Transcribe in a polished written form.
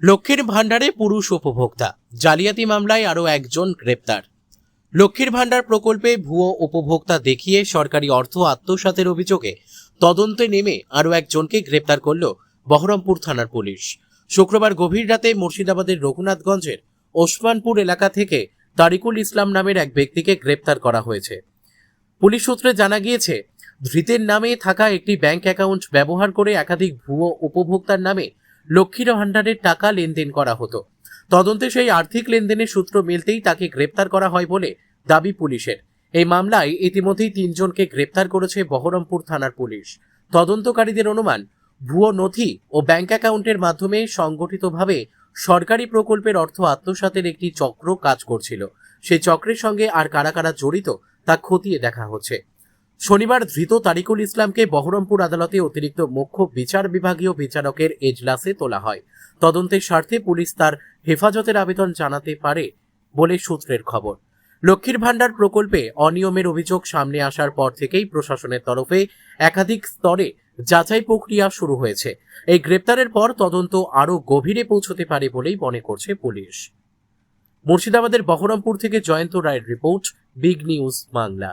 লক্ষ্মীর ভাণ্ডারে পুরুষ উপভোক্তা জালিয়াতি মামলায় আরও একজন গ্রেপ্তার। লক্ষ্মীর ভাণ্ডার প্রকল্পে ভুয়ো উপভোক্তা দেখিয়ে সরকারি অর্থ আত্মসাতের অভিযোগে তদন্তে নেমে আরও একজনকে গ্রেপ্তার করল বহরমপুর থানার পুলিশ। শুক্রবার গভীর রাতে মুর্শিদাবাদের রঘুনাথগঞ্জের ওসমানপুর এলাকা থেকে তারিকুল ইসলাম নামের এক ব্যক্তিকে গ্রেপ্তার করা হয়েছে। পুলিশ সূত্রে জানা গিয়েছে, ধৃতের নামে থাকা একটি ব্যাংক অ্যাকাউন্ট ব্যবহার করে একাধিক ভুয়ো উপভোক্তার নামে লক্ষ্মীর ভাণ্ডারের টাকা লেনদেন করা হতো। তদন্তে সেই আর্থিক লেনদেনের সূত্র মিলতেই তাকে গ্রেপ্তার করা হয় বলে দাবি পুলিশের। এই মামলায় ইতিমধ্যেই 3 জনকে গ্রেপ্তার করেছে বহরমপুর থানার পুলিশ। তদন্তকারীদের অনুমান, ভুয়ো নথি ও ব্যাংক অ্যাকাউন্টের মাধ্যমে সংগঠিতভাবে সরকারি প্রকল্পের অর্থ আত্মসাতের একটি চক্র কাজ করছিল। সেই চক্রের সঙ্গে আর কারা কারা জড়িত তা খতিয়ে দেখা হচ্ছে। শনিবার ধৃত তারিকুল ইসলামকে বহরমপুর আদালতে অতিরিক্ত মুখ্য বিচার বিভাগীয় বিচারকের এজলাসে তোলা হয়। তদন্তের স্বার্থে পুলিশ তার হেফাজতের আবেদন জানাতে পারে বলে সূত্রের খবর। লক্ষ্মীর ভাণ্ডার প্রকল্পে অনিয়মের অভিযোগ সামনে আসার পর থেকেই প্রশাসনের তরফে একাধিক স্তরে যাচাই প্রক্রিয়া শুরু হয়েছে। এই গ্রেপ্তারের পর তদন্ত আরও গভীরে পৌঁছতে পারে বলেই মনে করছে পুলিশ। মুর্শিদাবাদের বহরমপুর থেকে জয়ন্ত রায়ের রিপোর্ট, বিগ নিউজ বাংলা।